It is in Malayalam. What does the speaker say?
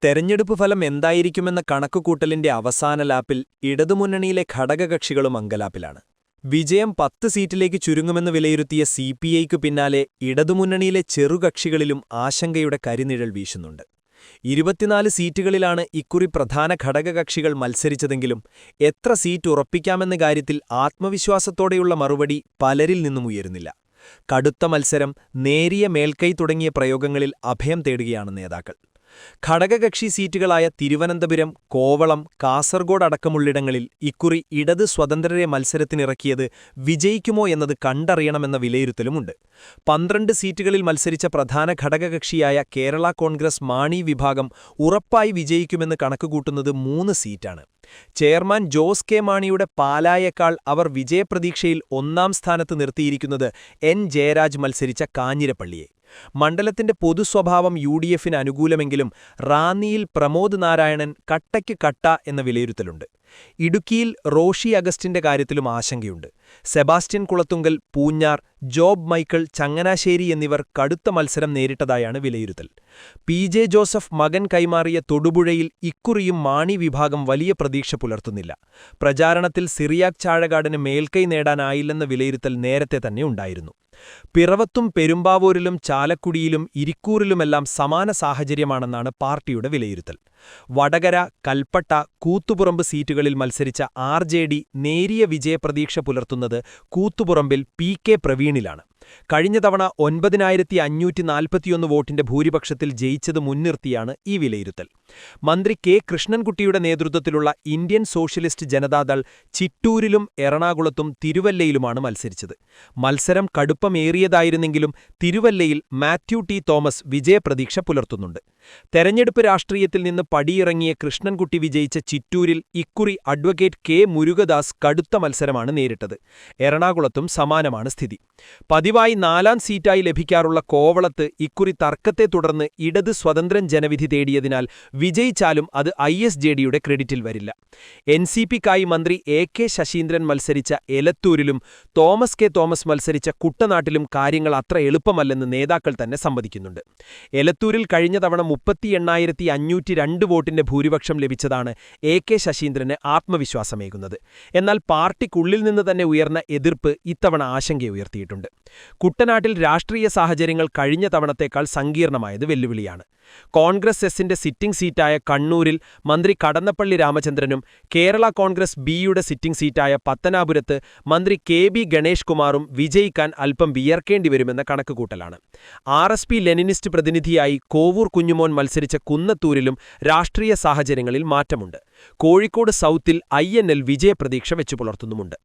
തെരഞ്ഞെടുപ്പ് ഫലം എന്തായിരിക്കുമെന്ന കണക്കുകൂട്ടലിന്റെ അവസാന ലാപ്പിൽ ഇടതുമുന്നണിയിലെ ഘടകകക്ഷികളും അങ്കലാപ്പിലാണ്. വിജയം 10 സീറ്റിലേക്ക് ചുരുങ്ങുമെന്ന് വിലയിരുത്തിയ സിപിഐക്കു പിന്നാലെ ഇടതുമുന്നണിയിലെ ചെറുകക്ഷികളിലും ആശങ്കയുടെ കരിനിഴൽ വീശുന്നുണ്ട്. 24 സീറ്റുകളിലാണ് ഇക്കുറി പ്രധാന ഘടകകക്ഷികൾ മത്സരിച്ചതെങ്കിലും എത്ര സീറ്റ് ഉറപ്പിക്കാമെന്ന കാര്യത്തിൽ ആത്മവിശ്വാസത്തോടെയുള്ള മറുപടി പലരിൽ നിന്നും ഉയരുന്നില്ല. കടുത്ത മത്സരം, നേരിയ മേൽക്കൈ തുടങ്ങിയ പ്രയോഗങ്ങളിൽ അഭയം തേടുകയാണ് നേതാക്കൾ. ഘടകകക്ഷി സീറ്റുകളായ തിരുവനന്തപുരം, കോവളം, കാസർഗോഡ് അടക്കമുള്ളിടങ്ങളിൽ ഇക്കുറി ഇടത് സ്വതന്ത്രരെ മത്സരത്തിനിറക്കിയത് വിജയിക്കുമോ എന്നത് കണ്ടറിയണമെന്ന വിലയിരുത്തലുമുണ്ട്. 12 സീറ്റുകളിൽ മത്സരിച്ച പ്രധാന ഘടകകക്ഷിയായ കേരള കോൺഗ്രസ് മാണി വിഭാഗം ഉറപ്പായി വിജയിക്കുമെന്ന് കണക്കുകൂട്ടുന്നത് 3 സീറ്റാണ്. ചെയർമാൻ ജോസ് കെ മാണിയുടെ പാലായേക്കാൾ അവർ വിജയപ്രതീക്ഷയിൽ 1-ാം സ്ഥാനത്ത് നിർത്തിയിരിക്കുന്നത് എൻ ജയരാജ് മത്സരിച്ച കാഞ്ഞിരപ്പള്ളിയെ. മണ്ഡലത്തിന്റെ പൊതുസ്വഭാവം യുഡിഎഫിന് അനുകൂലമെങ്കിലും റാന്നിയിൽ പ്രമോദ് നാരായണൻ കട്ടയ്ക്ക് കട്ട എന്ന വിലയിരുത്തലുണ്ട്. ഇടുക്കിയിൽ റോഷി അഗസ്റ്റിന്റെ കാര്യത്തിലും ആശങ്കയുണ്ട്. Sebastian Kulathunkal, Poonjar, job Michael, Changanassery എന്നിവർ കടുത്ത മത്സരം നേരിട്ടതായാണ് വിലയിരുത്തൽ. പി.ജെ. ജോസഫ് മകൻ കൈമാറിയ തൊടുപുഴയിൽ ഇക്കുറിയും മാണി വിഭാഗം വലിയ പ്രതീക്ഷ പുലർത്തുന്നില്ല. പ്രചാരണത്തിൽ സിറിയാക് ചാഴകാടന് മേൽക്കൈ നേടാനായില്ലെന്ന വിലയിരുത്തൽ നേരത്തെ തന്നെ ഉണ്ടായിരുന്നു. പിറവത്തും പെരുമ്പാവൂരിലും ചാലക്കുടിയിലും ഇരിക്കൂറിലുമെല്ലാം സമാന സാഹചര്യമാണെന്നാണ് പാർട്ടിയുടെ വിലയിരുത്തൽ. വടകര, കൽപ്പട്ട, കൂത്തുപുറമ്പ് സീറ്റുകളിൽ മത്സരിച്ച ആർ.ജെ.ഡി. നേരിയ വിജയപ്രതീക്ഷ പുലർത്തുന്നത് കൂത്തുപുറമ്പിൽ പി.കെ. പ്രവീണിലാണ്. കഴിഞ്ഞ തവണ 9541 വോട്ടിന്റെ ഭൂരിപക്ഷത്തിൽ ജയിച്ചത് മുൻനിർത്തിയാണ് ഈ വിലയിരുത്തൽ. മന്ത്രി കെ. കൃഷ്ണൻകുട്ടിയുടെ നേതൃത്വത്തിലുള്ള ഇന്ത്യൻ സോഷ്യലിസ്റ്റ് ജനതാദൾ ചിറ്റൂരിലും എറണാകുളത്തും തിരുവല്ലയിലുമാണ് മത്സരിച്ചത്. മത്സരം കടുപ്പമേറിയതായിരുന്നെങ്കിലും തിരുവല്ലയിൽ മാത്യു ടി തോമസ് വിജയപ്രതീക്ഷ പുലർത്തുന്നുണ്ട്. തെരഞ്ഞെടുപ്പ് രാഷ്ട്രീയത്തിൽ നിന്ന് പടിയിറങ്ങിയ കൃഷ്ണൻകുട്ടി വിജയിച്ച ചിറ്റൂരിൽ ഇക്കുറി അഡ്വക്കേറ്റ് കെ. മുരുകദാസ് കടുത്ത മത്സരമാണ് നേരിട്ടത്. എറണാകുളത്തും സമാനമാണ് സ്ഥിതി. പതിവായി 4-ാം സീറ്റായി ലഭിക്കാറുള്ള കോവളത്ത് ഇക്കുറി തർക്കത്തെ തുടർന്ന് ഇടത് സ്വതന്ത്രൻ ജനവിധി തേടിയതിനാൽ വിജയിച്ചാലും അത് ISJDയുടെ ക്രെഡിറ്റിൽ വരില്ല. NCPക്കായി മന്ത്രി AK ശശീന്ദ്രൻ മത്സരിച്ച എലത്തൂരിലും തോമസ് കെ. തോമസ് മത്സരിച്ച കുട്ടനാട്ടിലും കാര്യങ്ങൾ അത്ര എളുപ്പമല്ലെന്ന് നേതാക്കൾ തന്നെ സമ്മതിക്കുന്നുണ്ട്. എലത്തൂരിൽ കഴിഞ്ഞ തവണ 38,502 വോട്ടിന്റെ ഭൂരിപക്ഷം ലഭിച്ചതാണ് AK ശശീന്ദ്രന് ആത്മവിശ്വാസമേകുന്നത്. എന്നാൽ പാർട്ടിക്കുള്ളിൽ നിന്ന് തന്നെ ഉയർന്ന എതിർപ്പ് ഇത്തവണ ആശങ്കയുയർത്തിയിട്ടുണ്ട്. കുട്ടനാട്ടിൽ രാഷ്ട്രീയ സാഹചര്യങ്ങൾ കഴിഞ്ഞ തവണത്തേക്കാൾ സങ്കീർണമായത് വെല്ലുവിളിയാണ്. കോൺഗ്രസ് എസിന്റെ സിറ്റിംഗ് സീറ്റായ കണ്ണൂരിൽ മന്ത്രി കടന്നപ്പള്ളി രാമചന്ദ്രനും കേരള കോൺഗ്രസ് ബിയുടെ സിറ്റിംഗ് സീറ്റായ പത്തനാപുരത്ത് മന്ത്രി KB ഗണേഷ് കുമാറും വിജയിക്കാൻ അല്പം വിയർക്കേണ്ടിവരുമെന്ന കണക്കുകൂട്ടലാണ്. RSP ലെനിനിസ്റ്റ് പ്രതിനിധിയായി കോവൂർ കുഞ്ഞുമോൻ മത്സരിച്ച കുന്നത്തൂരിലും രാഷ്ട്രീയ സാഹചര്യങ്ങളിൽ മാറ്റമുണ്ട്. കോഴിക്കോട് സൗത്തിൽ INL വിജയപ്രതീക്ഷ വെച്ചുപുലർത്തുന്നുമുണ്ട്.